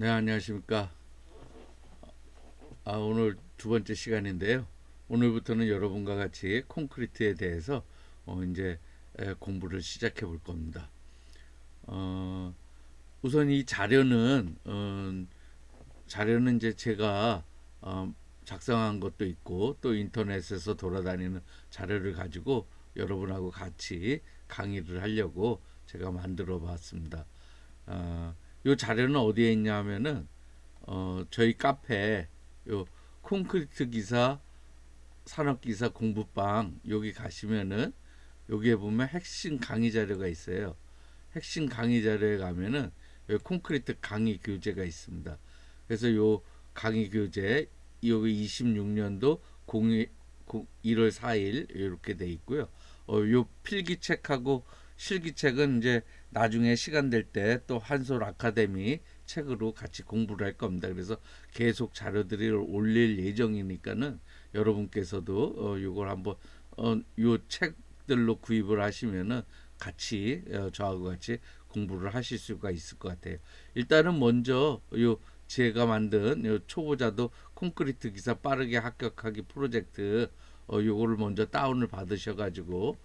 네, 안녕하십니까. 오늘 두 번째 시간인데요. 오늘부터는 여러분과 같이 콘크리트에 대해서 이제 공부를 시작해 볼 겁니다. 어, 우선 이 자료는 이제 제가 작성한 것도 있고 또 인터넷에서 돌아다니는 자료를 가지고 여러분하고 같이 강의를 하려고 제가 만들어 봤습니다. 이 자료는 어디에 있냐 하면은 저희 카페 요 콘크리트 기사 산업 기사 공부방 여기 가시면은 여기에 보면 핵심 강의 자료가 있어요. 핵심 강의 자료에 가면은 여기 콘크리트 강의 교재가 있습니다. 그래서 요 강의 교재 여기 26년도 1월 4일 이렇게 돼 있고요. 요 필기책하고 실기책은 이제 나중에 시간 될 때 또 한솔 아카데미 책으로 같이 공부를 할 겁니다. 그래서 계속 자료들을 올릴 예정이니까는 여러분께서도 요걸 한번 요 책들로 구입을 하시면은 같이 저하고 같이 공부를 하실 수가 있을 것 같아요. 일단은 먼저 요 제가 만든 요 초보자도 콘크리트 기사 빠르게 합격하기 프로젝트 요거를 먼저 다운을 받으셔가지고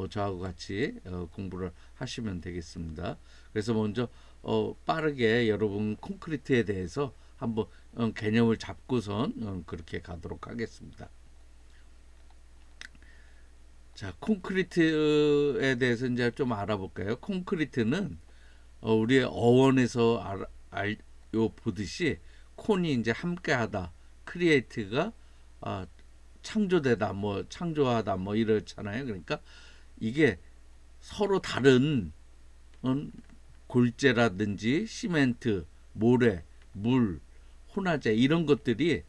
저하고 같이 공부를 하시면 되겠습니다. 그래서 먼저 빠르게 여러분 콘크리트에 대해서 한번 개념을 잡고선 그렇게 가도록 하겠습니다. 자, 콘크리트에 대해서 이제 좀 알아볼까요? 콘크리트는 우리의 어원에서 보듯이 콘이 이제 함께하다, 크리에이트가 아, 창조되다, 뭐 창조하다, 뭐 이렇잖아요. 그러니까 이게 서로 다른 골재라든지 시멘트, 모래, 물, 혼화제 이런 것들이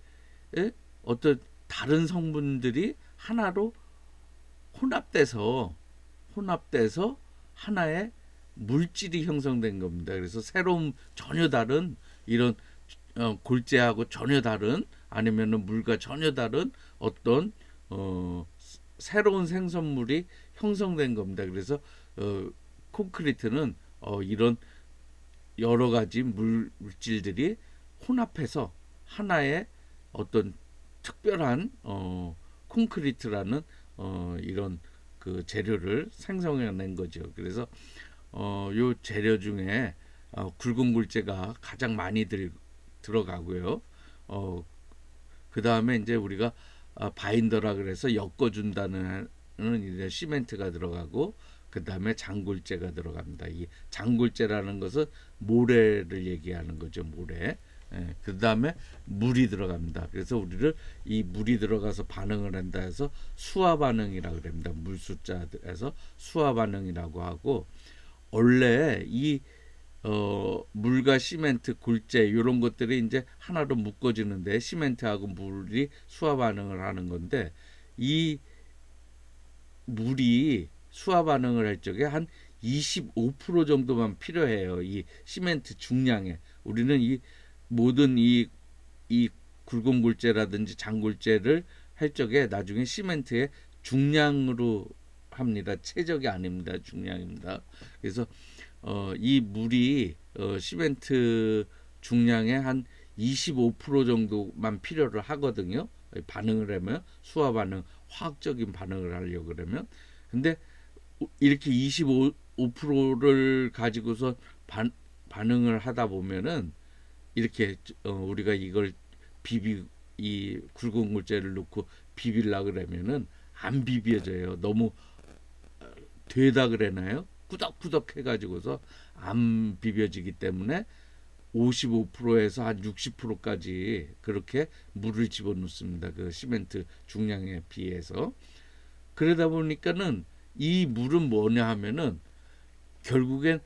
어떤 다른 성분들이 하나로 혼합돼서 혼합돼서 하나의 물질이 형성된 겁니다. 그래서 새로운 전혀 다른 이런 골재하고 전혀 다른 아니면은 물과 전혀 다른 어떤 새로운 생성물이 형성된 겁니다. 그래서 콘크리트는 이런 여러 가지 물질들이 혼합해서 하나의 어떤 특별한 콘크리트라는 이런 그 재료를 생성해낸 거죠. 그래서 요 재료 중에 굵은 굴재가 가장 많이 들어가고요. 그 다음에 이제 우리가 바인더라 그래서 엮어준다는 이제 시멘트가 들어가고 그 다음에 장굴재가 들어갑니다. 이 장굴재라는 것은 모래를 얘기하는 거죠. 모래. 그 다음에 물이 들어갑니다. 그래서 우리를 이 물이 들어가서 반응을 한다 해서 수화 반응이라고 합니다. 물 숫자에서 수화 반응이라고 하고 원래 이 물과 시멘트, 굴재 이런 것들이 이제 하나로 묶어지는데 시멘트하고 물이 수화 반응을 하는 건데 이 물이 수화 반응을 할 적에 한 25% 정도만 필요해요. 이 시멘트 중량에 우리는 이 모든 이 굵은 굴재라든지 장굴재를 할 적에 나중에 시멘트의 중량으로 합니다. 최적이 아닙니다. 중량입니다. 그래서 이 물이 시멘트 중량의 한 25% 정도만 필요를 하거든요. 반응을 하면 수화 반응, 화학적인 반응을 하려고 그러면. 근데 이렇게 25%를 가지고서 반응을 하다 보면은 이렇게 우리가 이걸 비비 이 굵은 물질을 넣고 비빌라 그러면은 안 비벼져요. 너무 되다 그래나요? 꾸덕꾸덕 해가지고서 안 비벼지기 때문에 55%에서 한 60%까지 그렇게 물을 집어넣습니다. 그 시멘트 중량에 비해서. 그러다 보니까는 이 물은 뭐냐 하면은 결국엔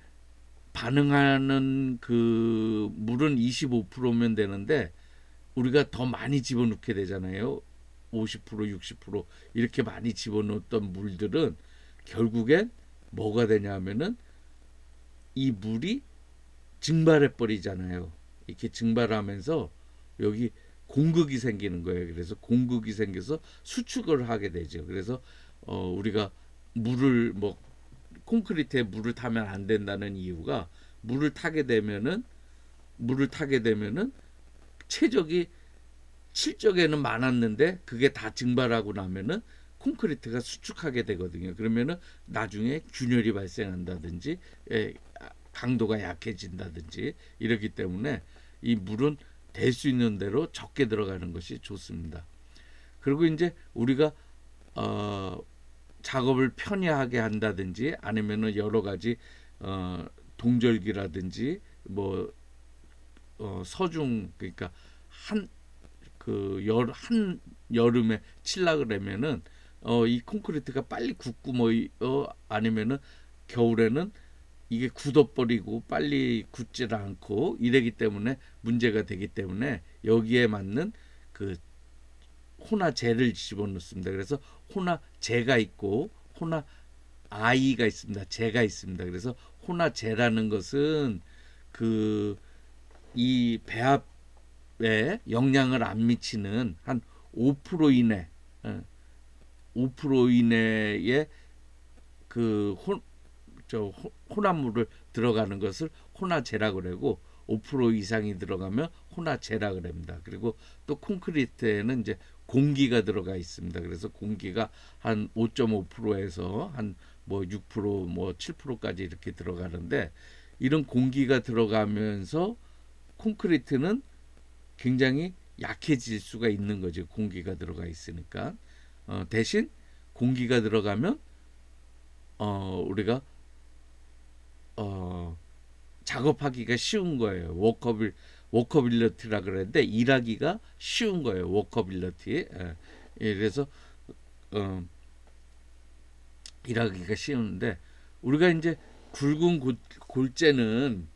반응하는 그 물은 25%면 되는데 우리가 더 많이 집어넣게 되잖아요. 50%, 60% 이렇게 많이 집어넣었던 물들은 결국엔 뭐가 되냐면은 이 물이 증발해 버리잖아요. 이렇게 증발하면서 여기 공극이 생기는 거예요. 그래서 공극이 생겨서 수축을 하게 되죠. 그래서 우리가 물을 콘크리트에 물을 타면 안 된다는 이유가 물을 타게 되면은 물을 타게 되면은 최적이 실적에는 많았는데 그게 다 증발하고 나면은 콘크리트가 수축하게 되거든요. 그러면은 나중에 균열이 발생한다든지 강도가 약해진다든지 이러기 때문에 이 물은 될 수 있는 대로 적게 들어가는 것이 좋습니다. 그리고 이제 우리가 어, 작업을 편리하게 한다든지 아니면은 여러 가지 동절기라든지 뭐 서중 그러니까 한 한 여름에 칠라 그러면은 이 콘크리트가 빨리 굳고 뭐 아니면은 겨울에는 이게 굳어버리고 빨리 굳질 않고 이러기 때문에 문제가 되기 때문에 여기에 맞는 그 혼화재를 집어넣습니다. 그래서 혼화재가 있고 혼화 아이가 있습니다. 재가 있습니다. 그래서 혼화재라는 것은 그 이 배합에 영향을 안 미치는 한 5% 이내, 5% 이내의 그 혼합물을 들어가는 것을 혼화재라 그러고 5% 이상이 들어가면 혼화재라 그럽니다. 그리고 또 콘크리트에는 이제 공기가 들어가 있습니다. 그래서 공기가 한 5.5%에서 한 뭐 6%뭐 7%까지 이렇게 들어가는데 이런 공기가 들어가면서 콘크리트는 굉장히 약해질 수가 있는 거죠. 공기가 들어가 있으니까. 대신 공기가 들어가면 우리가 어, 작업하기가 쉬운 거예요. 워커빌리티라 그랬는데 일하기가 쉬운 거예요. 워커빌리티. 그래서 어, 일하기가 쉬운데 우리가 이제 굵은 골재는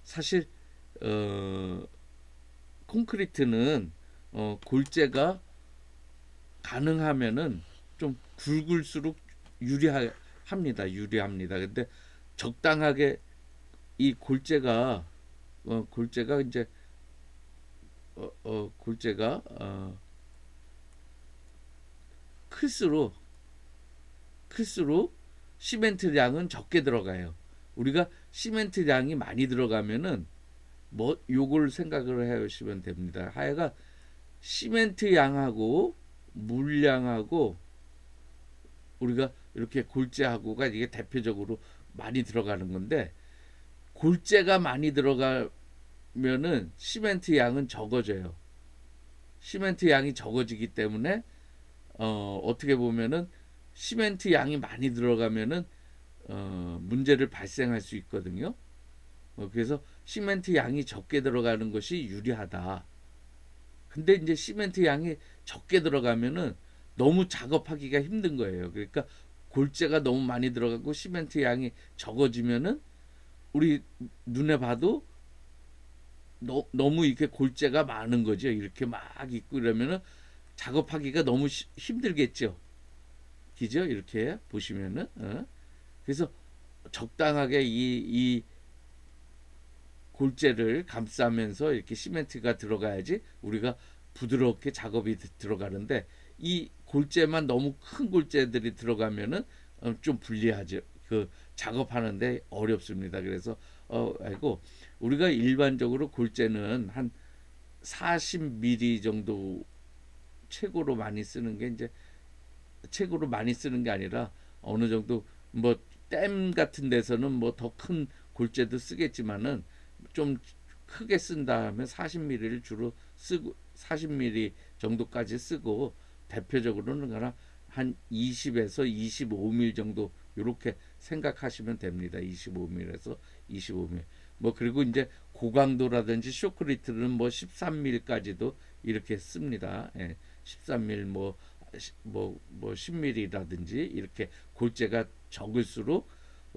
사실 어, 콘크리트는 골재가 가능하면은 좀 굵을수록 유리합니다. 근데 적당하게 이 골재가 이제 골재가 클수록 클수록 시멘트 양은 적게 들어가요. 우리가 시멘트 양이 많이 들어가면은 뭐 요걸 생각을 해보시면 됩니다. 하여간 시멘트 양하고 물량하고 우리가 이렇게 골재하고가 이게 대표적으로 많이 들어가는 건데 골재가 많이 들어가면은 시멘트 양은 적어져요. 시멘트 양이 적어지기 때문에 어떻게 보면은 시멘트 양이 많이 들어가면은 문제를 발생할 수 있거든요. 그래서 시멘트 양이 적게 들어가는 것이 유리하다. 근데 이제 시멘트 양이 적게 들어가면은 너무 작업하기가 힘든 거예요. 그러니까 골재가 너무 많이 들어가고 시멘트 양이 적어지면은 우리 눈에 봐도 너무 이렇게 골재가 많은 거죠. 이렇게 막 있고 이러면은 작업하기가 너무 힘들겠죠. 그죠? 이렇게 보시면은 그래서 적당하게 이 골재를 감싸면서 이렇게 시멘트가 들어가야지 우리가 부드럽게 작업이 들어가는데 이 골재만 너무 큰 골재들이 들어가면은 좀 불리하죠. 그 작업하는데 어렵습니다. 그래서 아이고 우리가 일반적으로 골재는 한 40mm 정도 최고로 많이 쓰는 게 이제 책으로 많이 쓰는 게 아니라 어느 정도 뭐 댐 같은 데서는 뭐 더 큰 골재도 쓰겠지만은 좀 크게 쓴다 하면 40mm를 주로 쓰고 40mm 정도까지 쓰고 대표적으로는 그냥 한 20에서 25mm 정도 이렇게 생각하시면 됩니다. 25mm에서 25mm. 뭐 그리고 이제 고강도라든지 쇼크리트는 뭐 13mm까지도 이렇게 씁니다. 예, 13mm 뭐 10mm라든지 이렇게 골재가 적을수록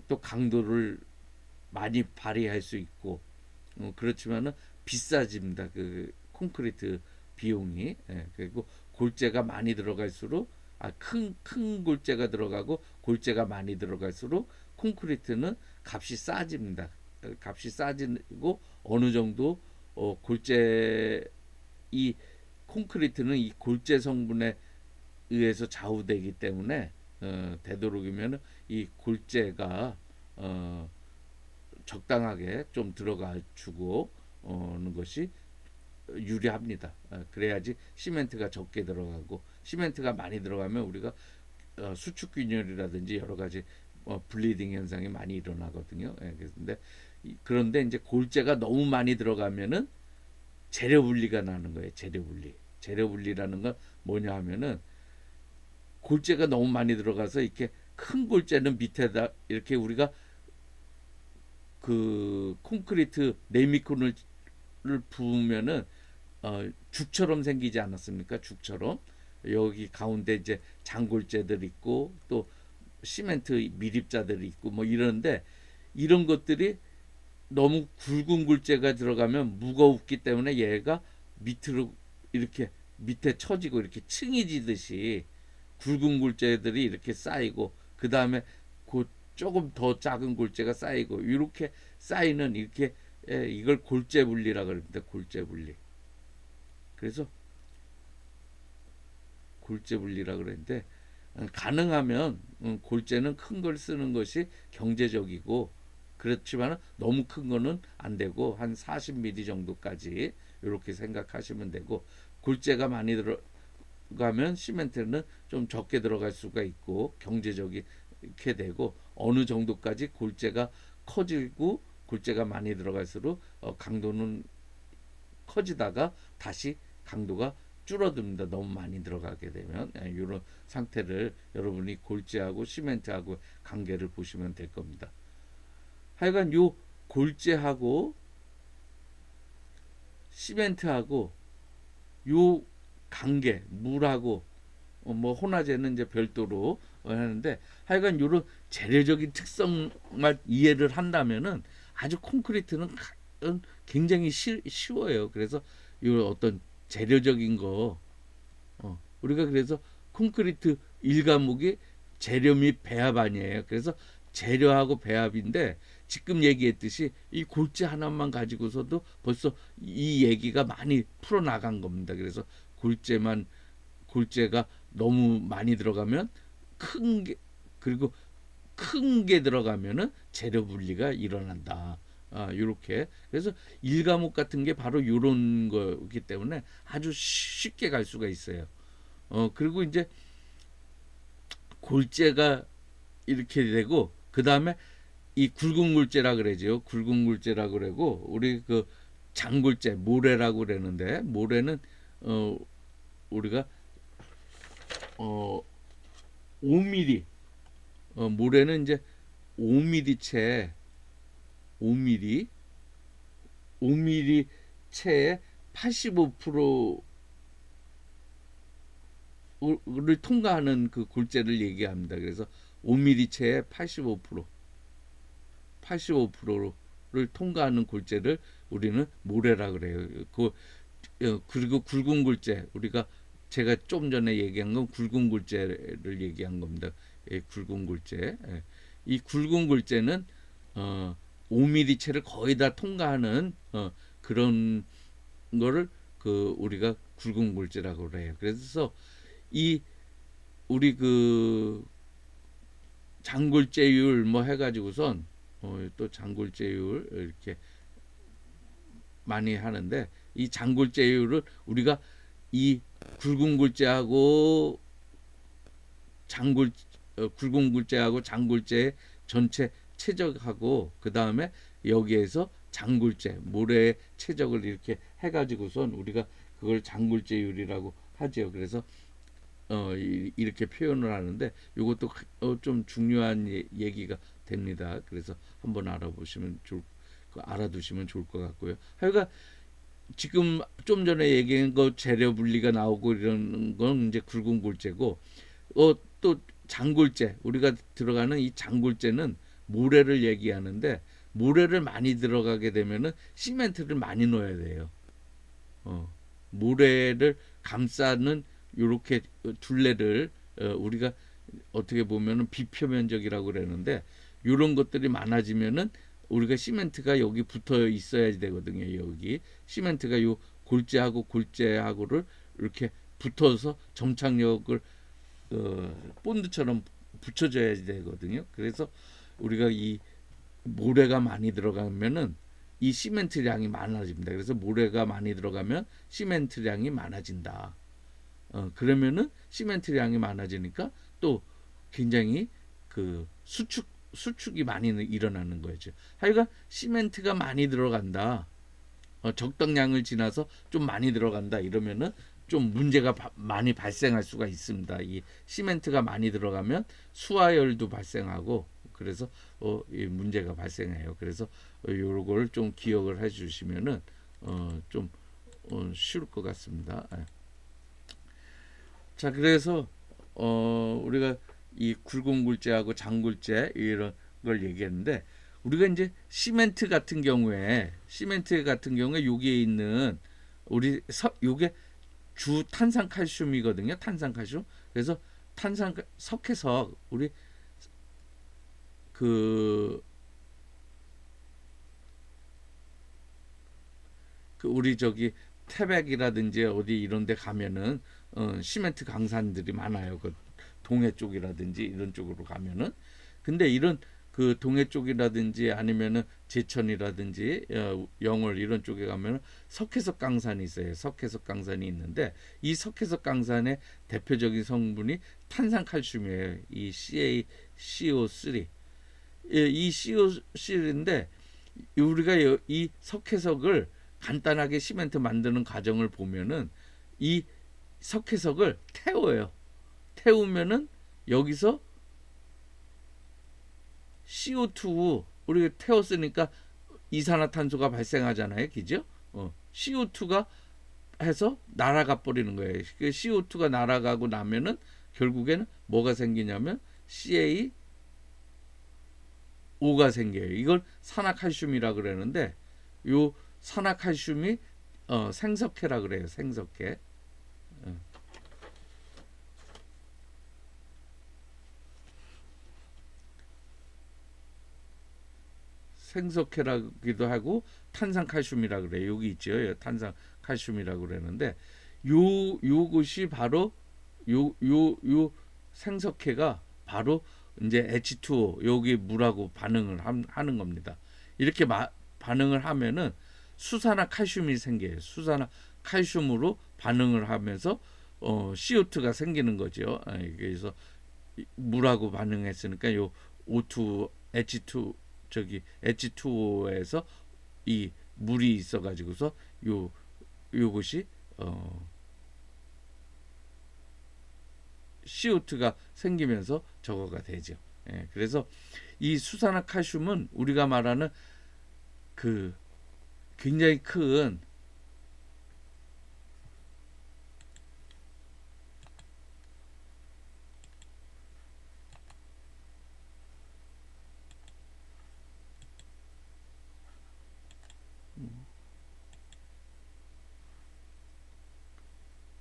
또 강도를 많이 발휘할 수 있고 그렇지만은 비싸집니다. 그 콘크리트 비용이. 그리고 골재가 많이 들어갈수록 큰 골재가 들어가고 골재가 많이 들어갈수록 콘크리트는 값이 싸집니다. 값이 싸지고 어느 정도 골재 이 콘크리트는 이 골재 성분에 의해서 좌우되기 때문에 되도록이면 이 골재가 적당하게 좀 들어가 주고 는 것이 유리합니다. 그래야지 시멘트가 적게 들어가고 시멘트가 많이 들어가면 우리가 수축균열이라든지 여러 가지 블리딩 현상이 많이 일어나거든요. 그런데 이제 골재가 너무 많이 들어가면은 재료 분리가 나는 거예요. 재료 분리. 재료 분리라는 건 뭐냐 하면은 골재가 너무 많이 들어가서 이렇게 큰 골재는 밑에다 이렇게 우리가 그 콘크리트 네미콘을 부으면은 죽처럼 생기지 않았습니까? 죽처럼 여기 가운데 이제 장골재들 있고 또 시멘트 미립자들이 있고 뭐 이런데 이런 것들이 너무 굵은 굴재가 들어가면 무거웠기 때문에 얘가 밑으로 이렇게 밑에 처지고 이렇게 층이 지듯이 굵은 굴재들이 이렇게 쌓이고 그 다음에 그 조금 더 작은 골재가 쌓이고 이렇게 쌓이는 이렇게 이걸 골재 분리라 그럽니다. 골재 분리. 그래서 골재 분리라 그랬는데 가능하면 골재는 큰 걸 쓰는 것이 경제적이고 그렇지만 너무 큰 거는 안 되고 한 40mm 정도까지 이렇게 생각하시면 되고 골재가 많이 들어가면 시멘트는 좀 적게 들어갈 수가 있고 경제적이게 되고 어느 정도까지 골재가 커지고 골재가 많이 들어갈수록 강도는 커지다가 다시 강도가 줄어듭니다. 너무 많이 들어가게 되면 이런 상태를 여러분이 골재하고 시멘트하고 관계를 보시면 될 겁니다. 하여간 요 골재하고 시멘트하고 요 관계 물하고 뭐 혼화재는 이제 별도로 하는데 하여간 요런 재료적인 특성만 이해를 한다면은 아주 콘크리트는 굉장히 쉬워요. 그래서 요 어떤 재료적인 거 우리가 그래서 콘크리트 1과목이 재료 및 배합 아니에요. 그래서 재료하고 배합인데 지금 얘기했듯이 이 골재 하나만 가지고서도 벌써 이 얘기가 많이 풀어나간 겁니다. 그래서 골재가 너무 많이 들어가면 큰 게 그리고 큰 게 들어가면은 재료 분리가 일어난다. 요렇게 그래서 1과목 같은 게 바로 요런 거기 때문에 아주 쉽게 갈 수가 있어요. 그리고 이제 골재가 이렇게 되고 그 다음에 이 굵은 골재라 그러죠. 굵은 골재라 그러고 우리 그 장골재 모래라고 그러는데 모래는 우리가 5mm 모래는 이제 5mm 채 5mm 5mm 채에 85%를 통과하는 그 골재를 얘기합니다. 그래서 5mm 채에 85%를 통과하는 골재를 우리는 모래라 그래요. 그리고 굵은 골재 우리가 제가 좀 전에 얘기한 건 굵은 골재를 얘기한 겁니다. 굵은 골재. 이 굵은 골재는 5mm 채를 거의 다 통과하는 그런 거를 그 우리가 굵은 골재라고 그래요. 그래서 이 우리 그 장골재율 뭐 해가지고선 또 장골재율 이렇게 많이 하는데 이 장골재율을 우리가 이 굵은 골재하고 굵은 골재하고 장골재 전체 최적하고 그 다음에 여기에서 장골재 모래의 최적을 이렇게 해가지고선 우리가 그걸 장골재율이라고 하죠. 그래서 이렇게 표현을 하는데 이것도 좀 중요한 얘기가 됩니다. 그래서 한번 알아두시면 좋을 것 같고요. 하여간 지금 좀 전에 얘기한 거 재료 분리가 나오고 이런 건 이제 굵은 골재고 또 장골재 우리가 들어가는 이 장골재는 모래를 얘기하는데 모래를 많이 들어가게 되면은 시멘트를 많이 넣어야 돼요. 모래를 감싸는 요렇게 둘레를 우리가 어떻게 보면은 비표면적이라고 그러는데 이런 것들이 많아지면은 우리가 시멘트가 여기 붙어 있어야 되거든요. 여기 시멘트가 요 골재하고를 이렇게 붙어서 점착력을 본드처럼 붙여줘야 되거든요. 그래서 우리가 이 모래가 많이 들어가면은 이 시멘트량이 많아집니다. 그래서 모래가 많이 들어가면 시멘트량이 많아진다. 그러면은 시멘트량이 많아지니까 또 굉장히 그 수축이 많이 일어나는 거죠. 하여간 시멘트가 많이 들어간다. 적당량을 지나서 좀 많이 들어간다 이러면은 좀 문제가 많이 발생할 수가 있습니다. 이 시멘트가 많이 들어가면 수화열도 발생하고 그래서 이 문제가 발생해요. 그래서 요걸 좀 기억을 해주시면은 좀 쉬울 것 같습니다. 예. 자, 그래서 우리가 이 굵은굴재하고 장굴재 이런 걸 얘기했는데 우리가 이제 시멘트 같은 경우에 여기에 있는 요게 주 탄산칼슘이거든요. 탄산칼슘. 그래서 탄산 석회석 그, 우리 저기 태백이라든지 어디 이런 데 가면은 시멘트 강산들이 많아요. 그 동해 쪽이라든지 이런 쪽으로 가면은 근데 이런 그 동해 쪽이라든지 아니면은 제천이라든지 영월 이런 쪽에 가면은 석회석 강산이 있어요. 석회석 강산이 있는데 이 석회석 강산의 대표적인 성분이 탄산칼슘이에요. 이 CaCO3. 예, 이 COC인데 우리가 이 석회석을 간단하게 시멘트 만드는 과정을 보면은 이 석회석을 태워요. 태우면은 여기서 CO2 우리가 태웠으니까 이산화탄소가 발생하잖아요. 그죠? CO2가 해서 날아가 버리는 거예요. 그 CO2가 날아가고 나면은 결국에는 뭐가 생기냐면 CaO가 생겨요. 이걸 산화칼슘이라 그러는데 요 산화칼슘이 생석회라 그래요. 생석회. 어. 생석회라기도 하고 탄산칼슘이라 그래요. 여기 있죠. 탄산칼슘이라 그러는데 요것이 바로 요 생석회가 바로 이제 H2O 여기 물하고 반응을 하는 겁니다. 이렇게 반응을 하면은 수산화 칼슘이 생겨요. 수산화 칼슘으로 반응을 하면서 CO2가 생기는 거죠. 그래서 물하고 반응했으니까 요 O2 H2 저기 H2O에서 이 물이 있어 가지고서 요것이 CO2가 생기면서 저거가 되죠. 예, 그래서 이 수산화칼슘은 우리가 말하는 그 굉장히 큰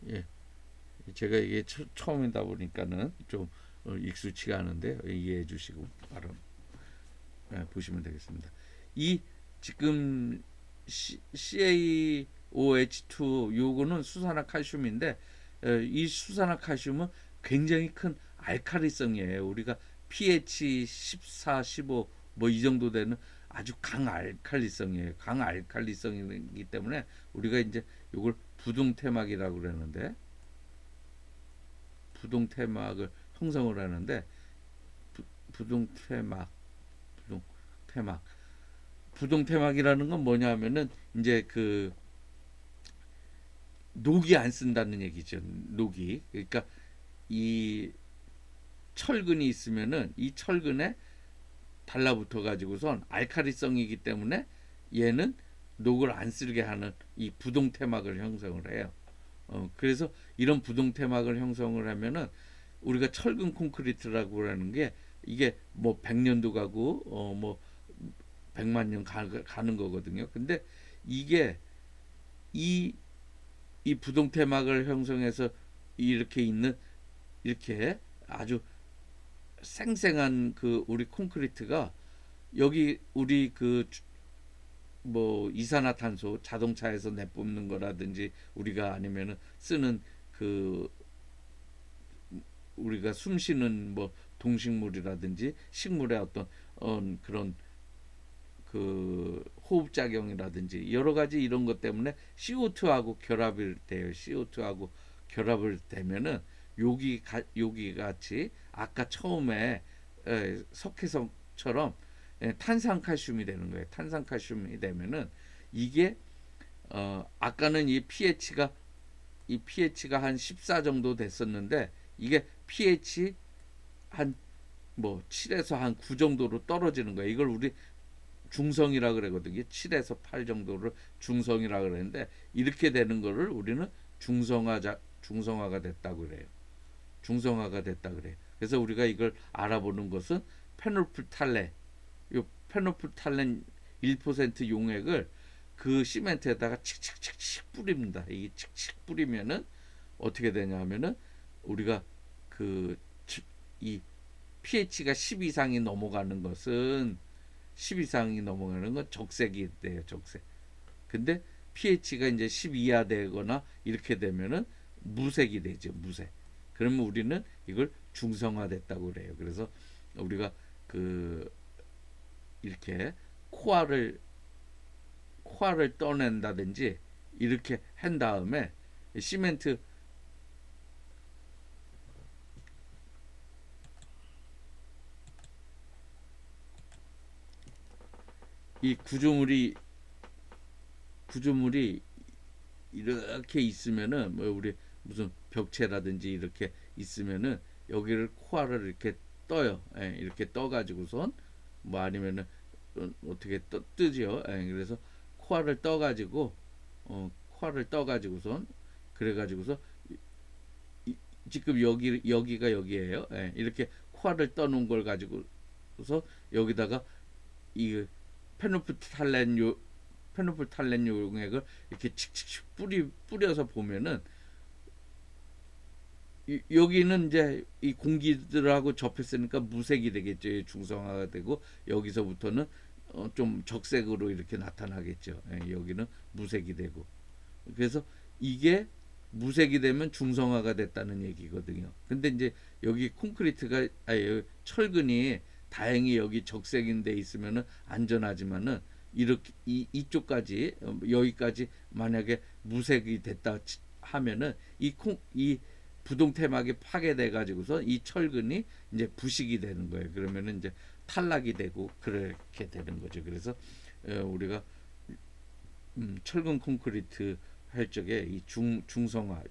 예, 제가 이게 처음이다 보니까는 좀 익숙치가 않은데 이해해 주시고 바로 보시면 되겠습니다. 이 지금 CaOH2 요거는 수산화칼슘인데 이 수산화칼슘은 굉장히 큰 알칼리성이에요. 우리가 pH 14, 15 뭐 이 정도 되는 아주 강알칼리성이에요. 강알칼리성이기 때문에 우리가 이제 요걸 부동태막이라고 그러는데 부동태막을 형성을 하는데 부동태막 부동태막 부동태막이라는 건 뭐냐면은 이제 그 녹이 안 쓴다는 얘기죠. 녹이 그러니까 이 철근이 있으면은 이 철근에 달라붙어 가지고선 알카리성이기 때문에 얘는 녹을 안 쓸게 하는 이 부동태막을 형성을 해요. 그래서 이런 부동태막을 형성을 하면은 우리가 철근 콘크리트라고 하는 게 이게 뭐 100년도 가고 뭐 100만 년 가는 거거든요. 근데 이게 이, 이 부동태막을 형성해서 이렇게 있는 이렇게 아주 생생한 그 우리 콘크리트가 여기 우리 그 뭐 이산화탄소 자동차에서 내뿜는 거라든지 우리가 아니면은 쓰는 그 우리가 숨쉬는 뭐 동식물이라든지 식물의 어떤 그런 그 호흡작용이라든지 여러 가지 이런 것 때문에 CO2하고 결합이 돼요. CO2하고 결합을 되면은 여기 같이 아까 처음에 석회성처럼 탄산칼슘이 되는 거예요. 탄산칼슘이 되면은 이게 아까는 이 pH가 한 14 정도 됐었는데 이게 pH 한 뭐 7에서 한 9 정도로 떨어지는 거예요. 이걸 우리 중성이라 그러거든요. 7에서 8 정도를 중성이라 그러는데 이렇게 되는 거를 우리는 중성화가 됐다고 그래요. 중성화가 됐다 그래요. 그래서 우리가 이걸 알아보는 것은 페놀프탈렌, 요 페놀프탈렌 1% 용액을 그 시멘트에다가 칙칙칙칙 뿌립니다. 이 칙칙 뿌리면은 어떻게 되냐면은 우리가 그 이 pH가 10 이상이 넘어가는 것은 10 이상이 넘어가는 건 적색이 돼요. 적색. 근데 pH가 이제 10 이하 되거나 이렇게 되면은 무색이 되죠. 무색. 그러면 우리는 이걸 중성화됐다고 그래요. 그래서 우리가 그 이렇게 코알을 떠낸다든지 이렇게 한 다음에 시멘트 이 구조물이 이렇게 있으면은 뭐 우리 무슨 벽체라든지 이렇게 있으면은 여기를 코알을 이렇게 떠요. 이렇게 떠 가지고선 뭐 아니면은 어떻게 뜨죠. 그래서 코알을 떠 가지고선 그래 가지고서 지금 여기가 여기에요. 이렇게 코알을 떠놓은 걸 가지고서 여기다가 이 페노프탈렌 용액을 이렇게 칙칙칙 뿌려서 보면은 여기는 이제 이 공기들하고 접했으니까 무색이 되겠죠. 중성화가 되고 여기서부터는 좀 적색으로 이렇게 나타나겠죠. 여기는 무색이 되고 그래서 이게 무색이 되면 중성화가 됐다는 얘기거든요. 근데 이제 여기 콘크리트가 아니 철근이 다행히 여기 적색인데 있으면은 안전하지만은 이렇게 이쪽까지 여기까지 만약에 무색이 됐다 하면은 이 부동태막이 파괴돼 가지고서 이 철근이 이제 부식이 되는 거예요. 그러면은 이제 탈락이 되고 그렇게 되는 거죠. 그래서 우리가 철근 콘크리트 할 적에 이 중성화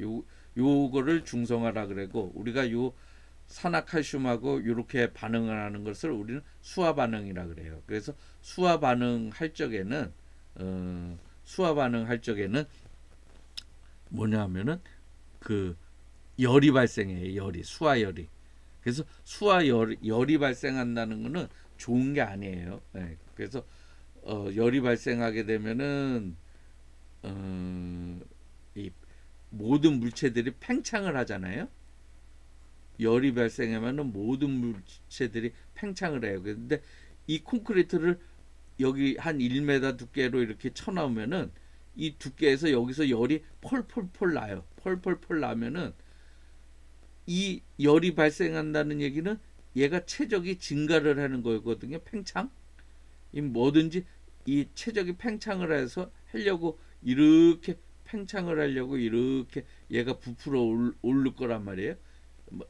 요거를 중성화라 그러고 우리가 요 산화칼슘하고 이렇게 반응을 하는 것을 우리는 수화 반응이라 그래요. 그래서 수화 반응 할 적에는 뭐냐면은 그 열이 발생해요. 수화열이. 그래서 열이 발생한다는 거는 좋은 게 아니에요. 그래서 열이 발생하게 되면은 이 모든 물체들이 팽창을 하잖아요. 열이 발생하면은 모든 물체들이 팽창을 해요. 그런데 이 콘크리트를 여기 한 1m 두께로 이렇게 쳐놓으면은 이 두께에서 여기서 열이 펄펄펄 나요. 펄펄펄 나면은 이 열이 발생한다는 얘기는 얘가 최적이 증가를 하는 거거든요. 팽창. 이 뭐든지 이 최적이 팽창을 해서 하려고 이렇게 팽창을 하려고 이렇게 얘가 부풀어 오를 거란 말이에요.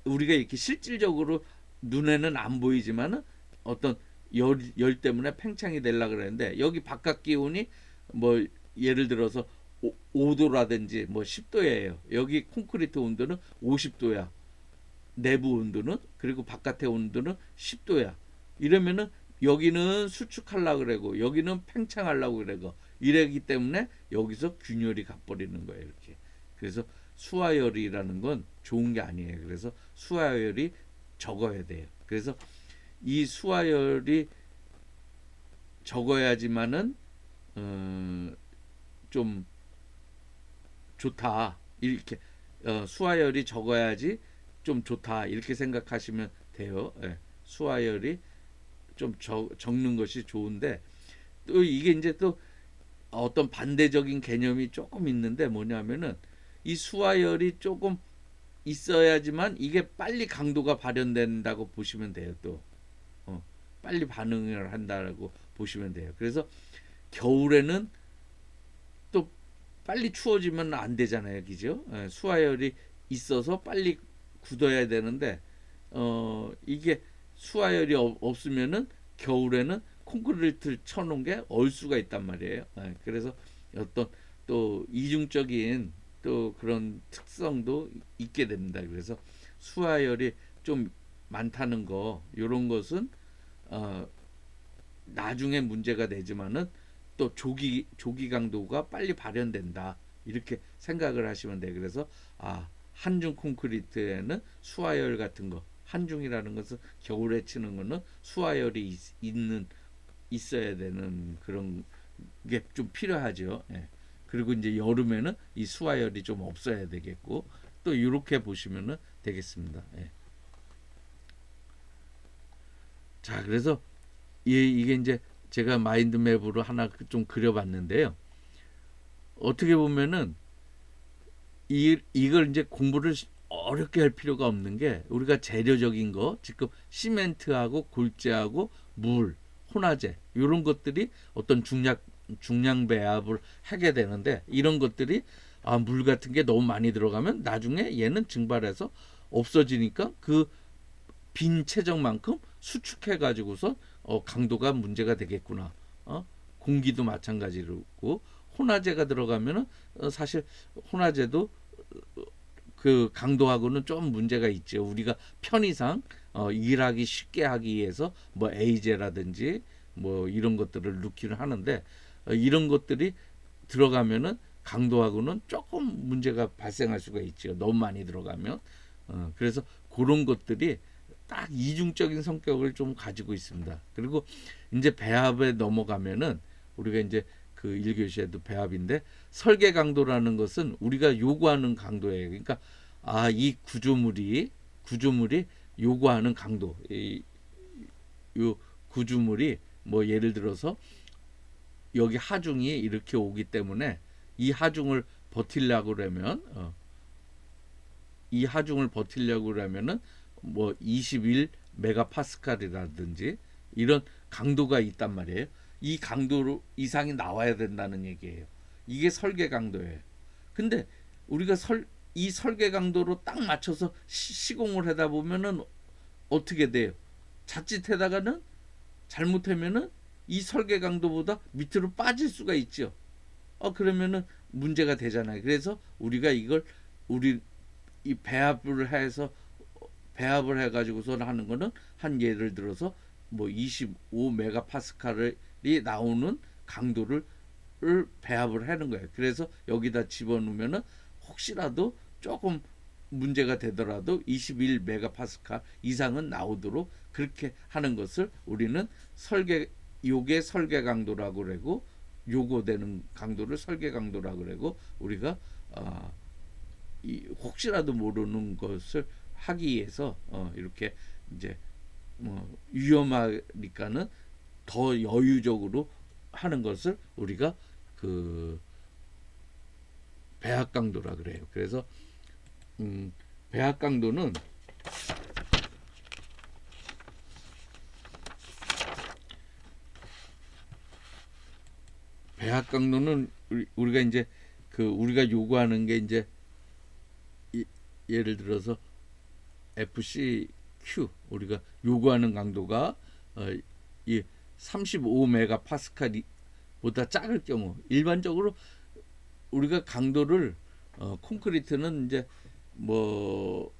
우리가 이렇게 실질적으로 눈에는 안 보이지만은 어떤 열 때문에 팽창이 되려고 그러는데 여기 바깥 기온이 뭐 예를 들어서 5도라든지 뭐 10도예요. 여기 콘크리트 온도는 50도야. 내부 온도는 그리고 바깥의 온도는 10도야. 이러면은 여기는 수축하려고 그러고 여기는 팽창하려고 그러고 이러기 때문에 여기서 균열이 가버리는 거예요. 이렇게. 그래서 수화열이라는 건 좋은 게 아니에요. 그래서 수화열이 적어야 돼요. 그래서 이 수화열이 적어야지만은 좀 좋다. 이렇게 수화열이 적어야지 좀 좋다. 이렇게 생각하시면 돼요. 수화열이 좀 적는 것이 좋은데 또 이게 이제 또 어떤 반대적인 개념이 조금 있는데 뭐냐면은 이 수화열이 조금 있어야지만 이게 빨리 강도가 발현된다고 보시면 돼요. 또 빨리 반응을 한다라고 보시면 돼요. 그래서 겨울에는 또 빨리 추워지면 안 되잖아요, 그죠? 수화열이 있어서 빨리 굳어야 되는데 이게 수화열이 없으면은 겨울에는 콘크리트를 쳐놓은 게 얼 수가 있단 말이에요. 그래서 어떤 또 이중적인 또 그런 특성도 있게 됩니다. 그래서 수화열이 좀 많다는 거, 이런 것은 어, 나중에 문제가 되지만은 또 조기 강도가 빨리 발현된다, 이렇게 생각을 하시면 돼요. 그래서 한중 콘크리트에는 수화열 같은 거, 한중이라는 것은 겨울에 치는 거는 수화열이 있어야 되는 그런 게 좀 필요하죠. 예. 그리고 이제 여름에는 이 수화열이 좀 없어야 되겠고, 또 이렇게 보시면 되겠습니다. 예. 자, 그래서 이게 이제 제가 마인드맵으로 하나 좀 그려봤는데요. 어떻게 보면은 이걸 이제 공부를 어렵게 할 필요가 없는 게, 우리가 재료적인 거, 지금 시멘트하고 골재하고 물, 혼화재, 이런 것들이 어떤 중량 배합을 하게 되는데, 이런 것들이 물 같은 게 너무 많이 들어가면 나중에 얘는 증발해서 없어지니까 그 빈 체적만큼 수축해 가지고서 강도가 문제가 되겠구나. 공기도 마찬가지고, 혼화재가 들어가면은 사실 혼화재도 그 강도하고는 좀 문제가 있죠. 우리가 편의상 일하기 쉽게 하기 위해서 뭐 에이제라든지 뭐 이런 것들을 넣기는 하는데, 이런 것들이 들어가면은 강도하고는 조금 문제가 발생할 수가 있죠. 너무 많이 들어가면. 그래서 그런 것들이 딱 이중적인 성격을 좀 가지고 있습니다. 그리고 이제 배합에 넘어가면은, 우리가 이제 그 1교시에도 배합인데, 설계 강도라는 것은 우리가 요구하는 강도예요. 그러니까 이 구조물이 요구하는 강도, 요 구조물이 뭐 예를 들어서 여기 하중이 이렇게 오기 때문에 이 하중을 버틸려고 그러면 이 하중을 버틸려고 그러면은 뭐 21 메가파스칼이라든지 이런 강도가 있단 말이에요. 이 강도 이상이 나와야 된다는 얘기예요. 이게 설계 강도예요. 근데 우리가 이 설계 강도로 딱 맞춰서 시공을 하다 보면은 어떻게 돼요? 자칫하다가는 잘못하면은 이 설계 강도보다 밑으로 빠질 수가 있죠. 그러면은 문제가 되잖아요. 그래서 우리가 이걸 우리 이 배합을 해가지고서 하는 거는, 한 예를 들어서 뭐 25 메가파스칼이 나오는 강도를 배합을 하는 거예요. 그래서 여기다 집어넣으면은 혹시라도 조금 문제가 되더라도 21 메가파스칼 이상은 나오도록 그렇게 하는 것을 우리는 요게 설계 강도라고 그러고, 요구되는 강도를 설계 강도라고 그러고, 우리가 혹시라도 모르는 것을 하기 위해서 이렇게 이제 위험하니까는 더 여유적으로 하는 것을 우리가 그 배합 강도라 그래요. 그래서 배합 강도는 우리가 이제 우리가 요구하는 게 이제 예를 들어서 FCQ, 우리가 요구하는 강도가 이 35 메가파스칼보다 작을 경우, 일반적으로 우리가 강도를 콘크리트는 이제 뭐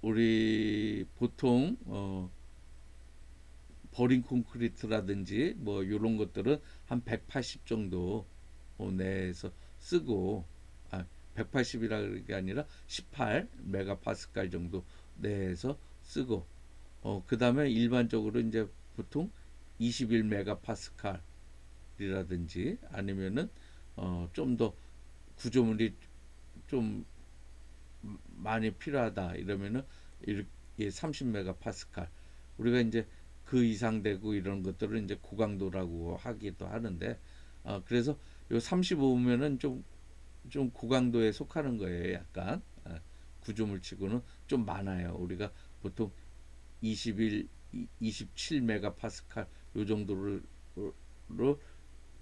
우리 보통 버린 콘크리트라든지 뭐 이런 것들은 한 180 정도 내에서 쓰고, 180이라는 게 아니라 18 메가파스칼 정도 내에서 쓰고, 그 다음에 일반적으로 이제 보통 21 메가파스칼이라든지 아니면은 좀 더 구조물이 좀 많이 필요하다 이러면은 이렇게 30 메가파스칼, 우리가 이제 그 이상 되고 이런 것들을 이제 고강도라고 하기도 하는데, 그래서 요 35면은 좀 고강도에 속하는 거예요. 약간 구조물 치고는 좀 많아요. 우리가 보통 21, 27 메가파스칼 요 정도를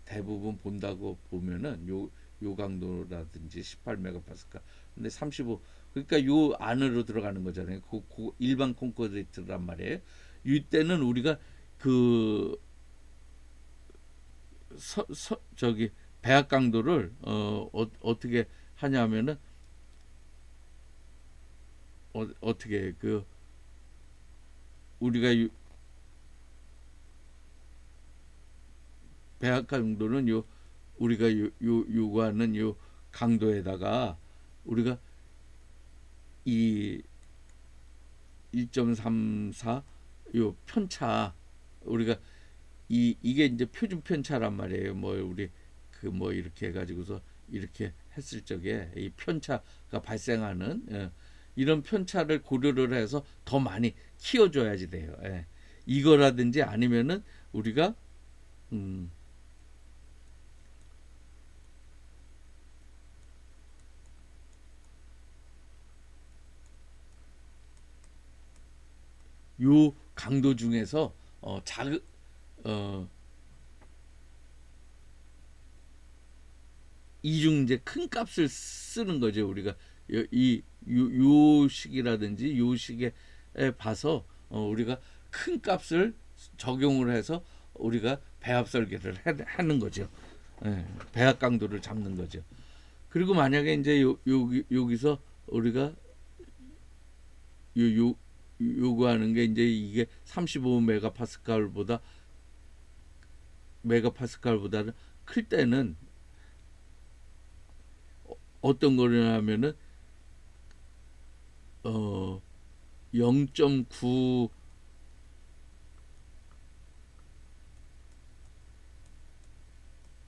대부분 본다고 보면은 요 강도라든지 18메가파스칼. 근데 35, 그러니까 요 안으로 들어가는 거잖아요. 일반 콘크리트란 말이에요. 이때는 우리가 그 저기 배합 강도를 떻게 하냐면은 어떻게 그 우리가 배합 강도는 우리가 요구하는 요 강도에다가 우리가 이 1.34 요 편차, 우리가 이게 이제 표준 편차란 말이에요. 뭐 우리 그 뭐 이렇게 해가지고서 이렇게 했을 적에 이 편차가 발생하는, 이런 편차를 고려를 해서 더 많이 키워줘야지 돼요. 예. 이거라든지 아니면은 우리가 음, 요 강도 중에서 작은 어, 이중제 큰 값을 쓰는 거죠. 우리가 요 식이라든지 요 식에 봐서 우리가 큰 값을 적용을 해서 우리가 배합 설계를 하는 거죠. 예, 배합 강도를 잡는 거죠. 그리고 만약에 이제 여기서 우리가 요 요구하는 게 이제 이게 35 메가파스칼보다는 클 때는 어떤 거냐면은 어 0.9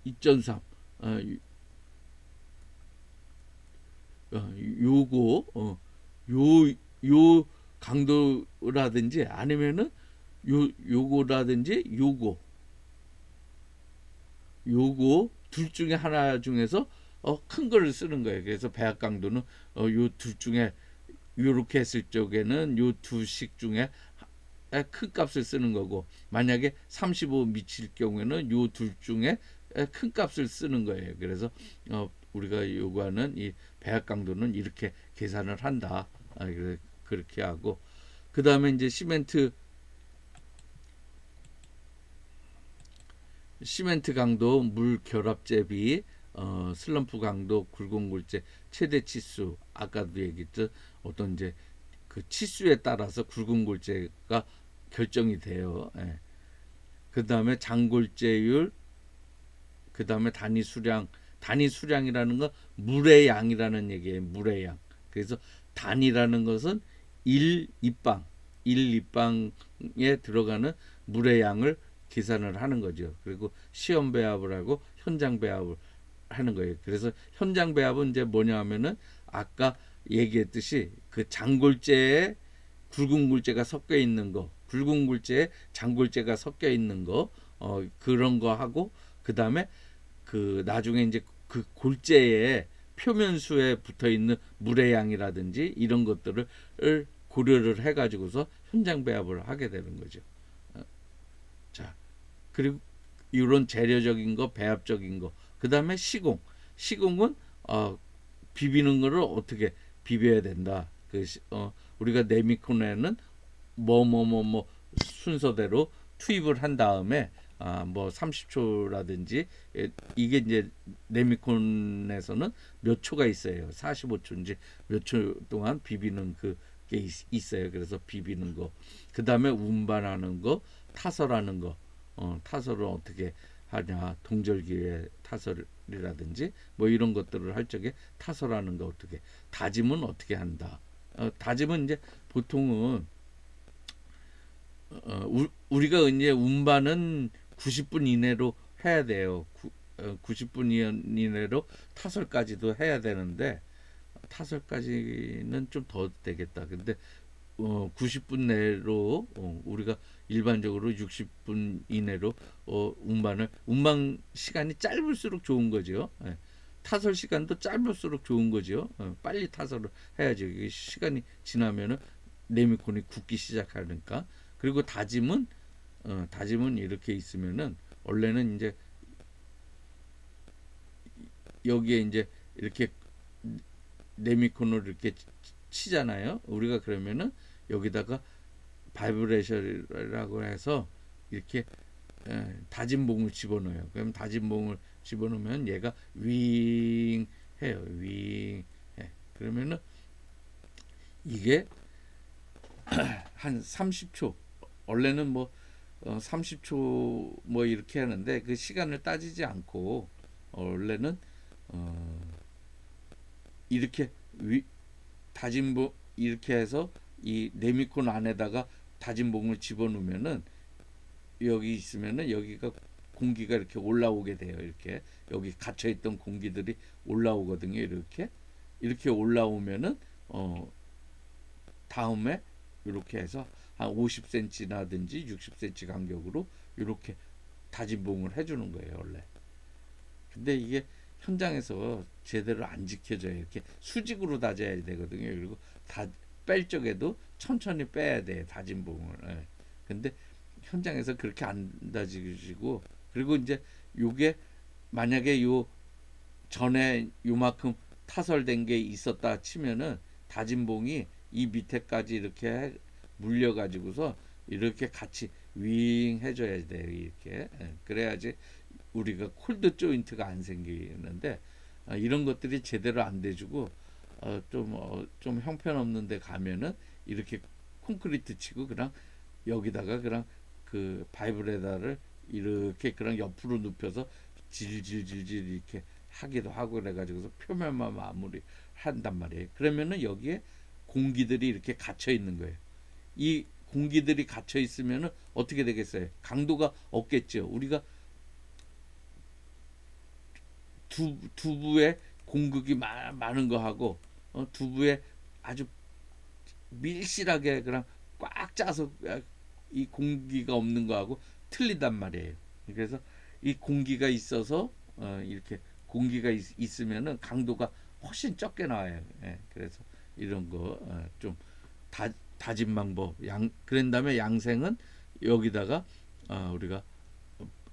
2.3 요거 요 강도라든지 아니면은 요거라든지 요거 둘 중에 하나 중에서 큰 거를 쓰는 거예요. 그래서 배합 강도는 요 둘 중에 요렇게 했을 적에는 요 두 식 중에 큰 값을 쓰는 거고, 만약에 35 미칠 경우에는 요 둘 중에 큰 값을 쓰는 거예요. 그래서 우리가 요구하는 이 배합 강도는 이렇게 계산을 한다. 그렇게 하고, 그 다음에 이제 시멘트 강도, 물 결합 제비, 슬럼프 강도, 굵은골재 최대 치수, 아까도 얘기했듯 어떤 이제 그 치수에 따라서 굵은골재가 결정이 돼요. 예. 그 다음에 장골재율, 그 다음에 단위 수량이라는 건 물의 양이라는 얘기예요. 물의 양. 그래서 단위라는 것은 1입방, 1입방에 들어가는 물의 양을 계산을 하는 거죠. 그리고 시험 배합을 하고 현장 배합을 하는 거예요. 그래서 현장 배합은 이제 뭐냐 하면은 아까 얘기했듯이 그 장골재에 굵은 굴재가 섞여 있는 거, 굵은 굴재에 장골재가 섞여 있는 거, 그런 거 하고, 그 다음에 그 나중에 이제 그 골재에 표면수에 붙어 있는 물의 양이라든지 이런 것들을 고려를 해가지고서 현장 배합을 하게 되는 거죠. 자, 그리고 이런 재료적인 거, 배합적인 거, 그 다음에 시공은 비비는 거를 어떻게 비벼야 된다. 우리가 네미콘에는 뭐 순서대로 투입을 한 다음에 뭐 30초라든지, 이게 이제 네미콘에서는 몇 초가 있어요. 45초인지 몇 초 동안 비비는 그게 있어요. 그래서 비비는 거. 그 다음에 운반하는 거, 타설하는 거. 타설을 어떻게 하냐, 동절기에 타설이라든지 뭐 이런 것들을 할 적에 타설하는 거 어떻게, 다짐은 어떻게 한다. 다짐은 이제 보통은 우리가 이제 운반은 90분 이내로 해야 돼요. 90분 이내로 타설까지도 해야 되는데, 타설까지는 좀 더 되겠다. 근데 90분 내로 우리가 일반적으로 60분 이내로 운반 시간이 짧을수록 좋은 거죠. 예. 타설 시간도 짧을수록 좋은 거죠. 빨리 타설을 해야죠. 이게 시간이 지나면은 네미콘이 굳기 시작하니까. 그리고 다짐은 이렇게 있으면은 원래는 이제 여기에 이제 이렇게 네미콘을 이렇게 치잖아요. 우리가 그러면은 여기다가 바이브레이션이라고 해서 이렇게 다진 봉을 집어넣어요. 그럼 다진 봉을 집어넣으면 얘가 윙 해요. 윙 해. 그러면은 이게 한 30초, 원래는 뭐 30초 뭐 이렇게 하는데 그 시간을 따지지 않고 원래는 이렇게 다진 봉 이렇게 해서 이 네미콘 안에다가 다진 봉을 집어넣으면은 여기 있으면은 여기가 공기가 이렇게 올라오게 돼요. 이렇게 여기 갇혀 있던 공기들이 올라오거든요. 이렇게 올라오면은 다음에 이렇게 해서 한 50cm나든지 60cm 간격으로 이렇게 다진 봉을 해주는 거예요. 원래. 근데 이게 현장에서 제대로 안 지켜져요. 이렇게 수직으로 다져야 되거든요. 그리고 다 뺄 적에도 천천히 빼야 돼, 다진 봉을. 예. 근데 현장에서 그렇게 안 다지시고, 그리고 이제 요게 만약에 요 전에 요만큼 타설된 게 있었다 치면은 다진 봉이 이 밑에까지 이렇게 물려 가지고서 이렇게 같이 윙 해줘야 돼요. 이렇게. 예. 그래야지 우리가 콜드 조인트가 안 생기는데 이런 것들이 제대로 안 돼주고 좀 형편없는 데 가면은 이렇게 콘크리트 치고 그냥 여기다가 그냥 그 바이브레다를 이렇게 그냥 옆으로 눕혀서 질질질질 이렇게 하기도 하고 그래가지고서 표면만 마무리 한단 말이에요. 그러면은 여기에 공기들이 이렇게 갇혀 있는 거예요. 이 공기들이 갇혀 있으면은 어떻게 되겠어요? 강도가 없겠죠. 우리가 두부에 공극이 많은 거 하고 두부에 아주 밀실하게 그냥 꽉 짜서 이 공기가 없는 거하고 틀리단 말이에요. 그래서 이 공기가 있어서 이렇게 공기가 있으면은 강도가 훨씬 적게 나와요. 예, 그래서 이런 거좀 다진 방법 그런 다음에 양생은 여기다가 우리가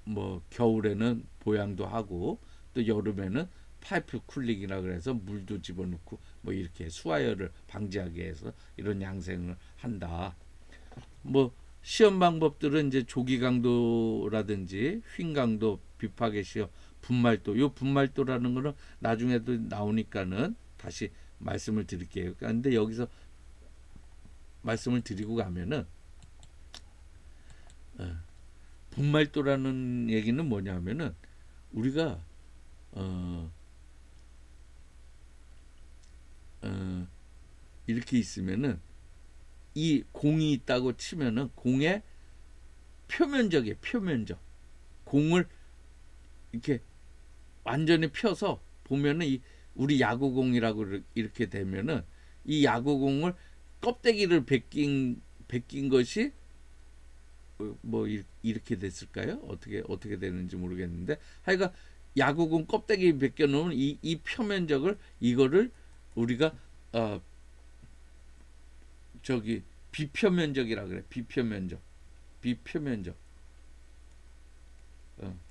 뭐 겨울에는 보양도 하고 또 여름에는 파이프 쿨링이라 그래서 물도 집어넣고 뭐 이렇게 수화열을 방지하기 위해서 이런 양생을 한다. 뭐 시험 방법들은 이제 조기 강도라든지 휭 강도, 비파계 시험, 분말도. 요 분말도라는 거는 나중에도 나오니까는 다시 말씀을 드릴게요. 근데 여기서 말씀을 드리고 가면은 분말도라는 얘기는 뭐냐면은 우리가 어, 이렇게 있으면은 이 공이 있다고 치면은 공의 표면적이에요. 표면적. 공을 이렇게 완전히 펴서 보면은 이 우리 야구공이라고 이렇게 되면은 이 야구공을 껍데기를 벗긴 것이 뭐 이렇게 됐을까요? 어떻게 되는지 모르겠는데 하여간 야구공 껍데기 벗겨 놓은 이 표면적을 이거를 우리가 어 저기 비표면적이라 그래. 비표면적.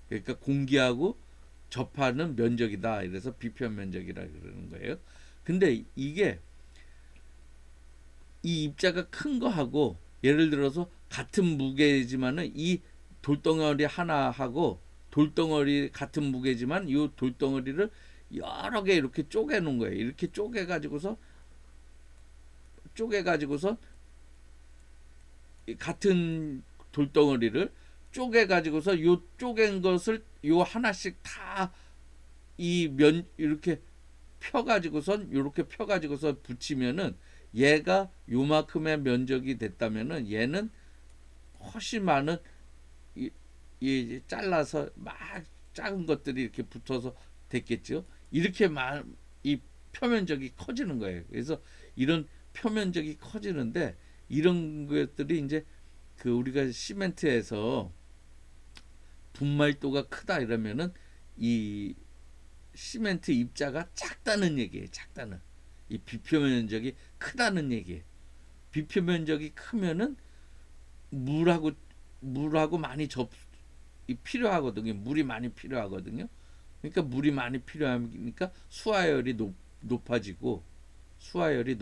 그러니까 공기하고 접하는 면적이다. 이래서 비표면적이라 그러는 거예요. 근데 이게 이 입자가 큰 거하고 예를 들어서 같은 무게지만은 이 돌덩어리 하나하고 돌덩어리 같은 무게지만 이 돌덩어리를 여러 개 이렇게 쪼개 놓은 거예요. 이렇게 쪼개 가지고서 같은 돌덩어리를 쪼개 가지고서 요 쪼갠 것을 요 하나씩 다 이 이렇게 펴가지고서 붙이면은 얘가 요만큼의 면적이 됐다면은 얘는 훨씬 많은 이 잘라서 막 작은 것들이 이렇게 붙어서 됐겠죠. 이렇게 이 표면적이 커지는 거예요. 그래서 이런 표면적이 커지는데 이런 것들이 이제 그 우리가 시멘트에서 분말도가 크다 이러면은 이 시멘트 입자가 작다는 얘기예요. 작다는. 이 비표 면적이 크다는 얘기예요. 비표 면적이 크면은 물하고 많이 필요하거든요. 물이 많이 필요하거든요. 그러니까 물이 많이 필요하니까 수화열이 높아지고 수화열이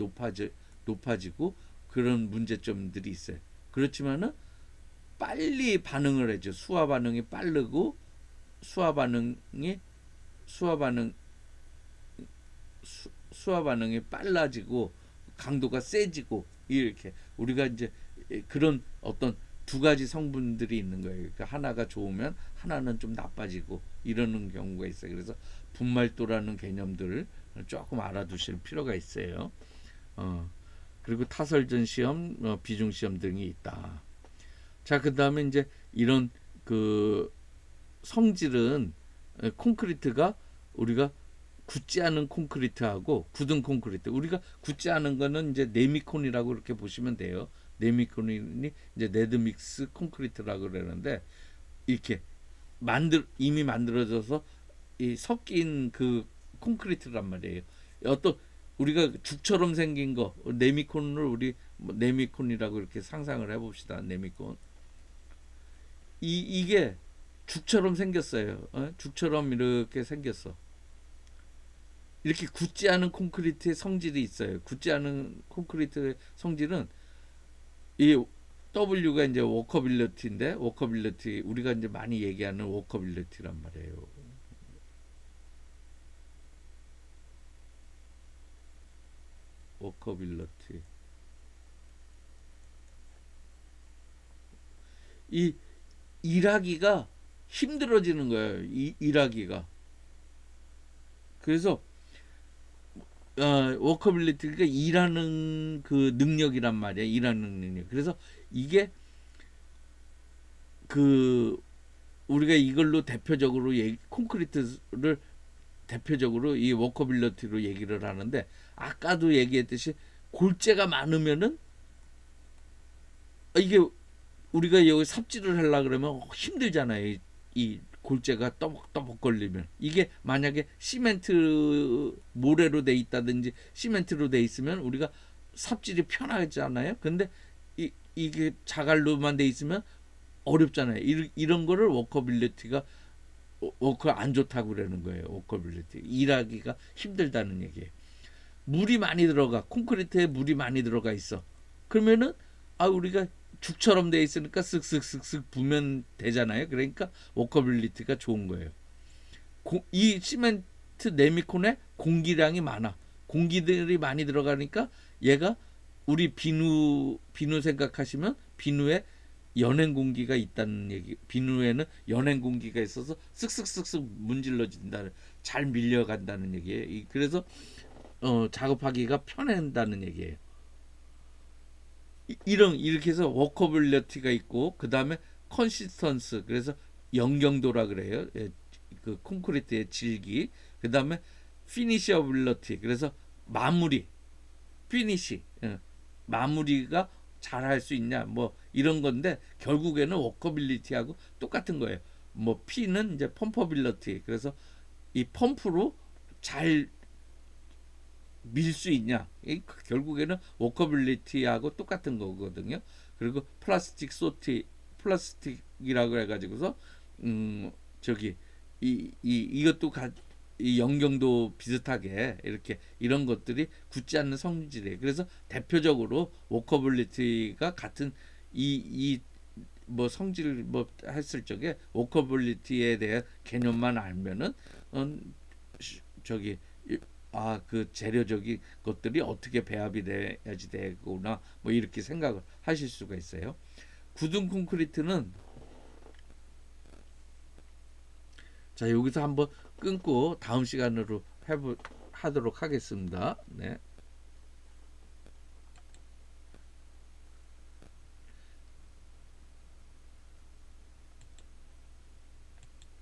높아지고 그런 문제점들이 있어요. 그렇지만은 빨리 반응을 해줘. 수화 반응이 빠르고 수화 반응이 수화 반응 수화 반응이 빨라지고 강도가 세지고 이렇게 우리가 이제 그런 어떤 두 가지 성분들이 있는 거예요. 그러니까 하나가 좋으면 하나는 좀 나빠지고 이러는 경우가 있어요. 그래서 분말도라는 개념들을 조금 알아두실 필요가 있어요. 그리고 타설전 시험, 비중 시험 등이 있다. 자, 그 다음에 이제 이런 그 성질은 콘크리트가 우리가 굳지 않은 콘크리트하고 굳은 콘크리트. 우리가 굳지 않은 거는 이제 네미콘이라고 이렇게 보시면 돼요. 네미콘이 이제 네드믹스 콘크리트라고 그러는데 이렇게 이미 만들어져서 이 섞인 그 콘크리트란 말이에요. 어떤 우리가 죽처럼 생긴 거 네미콘을 우리 네미콘이라고 이렇게 상상을 해봅시다. 네미콘. 이게 죽처럼 생겼어요. 죽처럼 이렇게 생겼어. 이렇게 굳지 않은 콘크리트의 성질이 있어요. 굳지 않은 콘크리트의 성질은 이 W가 이제 워커빌리티인데 워커빌리티 우리가 이제 많이 얘기하는 워커빌리티란 말이에요. 워커빌리티. 이 일하기가 힘들어지는 거예요. 일하기가. 그래서 워커빌리티가 일하는 그 능력이란 말이야. 일하는 능력. 그래서 이게 그 우리가 이걸로 대표적으로 콘크리트를 대표적으로 이 워커빌리티로 얘기를 하는데 아까도 얘기했듯이 골재가 많으면은 이게 우리가 여기 삽질을 하려 그러면 힘들잖아요. 이 골재가 떠벅떠벅 걸리면 이게 만약에 시멘트 모래로 돼 있다든지 시멘트로 돼 있으면 우리가 삽질이 편하잖아요. 근데 이게 자갈로만 돼 있으면 어렵잖아요. 이런 거를 워커빌리티가 워커 안 좋다고 그러는 거예요. 워커빌리티 일하기가 힘들다는 얘기예요. 물이 많이 들어가 콘크리트에 물이 많이 들어가 있어. 그러면은 우리가 죽처럼 돼 있으니까 쓱쓱쓱쓱 부면 되잖아요. 그러니까 워커빌리티가 좋은 거예요. 이 시멘트 네미콘에 공기량이 많아. 공기들이 많이 들어가니까 얘가 우리 비누 생각하시면 비누에 연행 공기가 있다는 얘기. 비누에는 연행 공기가 있어서 쓱쓱쓱쓱 문질러진다는 잘 밀려간다는 얘기예요. 그래서 작업하기가 편한다는 얘기예요. 이렇게 해서 워커빌리티가 있고 그 다음에 컨시스턴스 그래서 연경도라 그래요. 그 콘크리트의 질기. 그 다음에 피니셔빌리티 그래서 마무리 피니시 마무리가 잘 할 수 있냐 뭐 이런 건데 결국에는 워커빌리티하고 똑같은 거예요. 뭐 P는 이제 펌퍼빌리티 그래서 이 펌프로 잘 밀 수 있냐 결국에는 워커빌리티하고 똑같은 거거든요. 그리고 플라스틱이라고 해가지고서 저기 이것도 이 연경도 비슷하게 이렇게 이런 것들이 굳지 않는 성질이에요. 그래서 대표적으로 워커빌리티가 같은 이 뭐 성질 뭐 했을 적에 워커빌리티에 대한 개념만 알면은 저기 그 재료적인 것들이 어떻게 배합이 돼야지 되구나 뭐 이렇게 생각을 하실 수가 있어요. 굳은 콘크리트는 자 여기서 한번 끊고 다음 시간으로 하도록 하겠습니다. 네.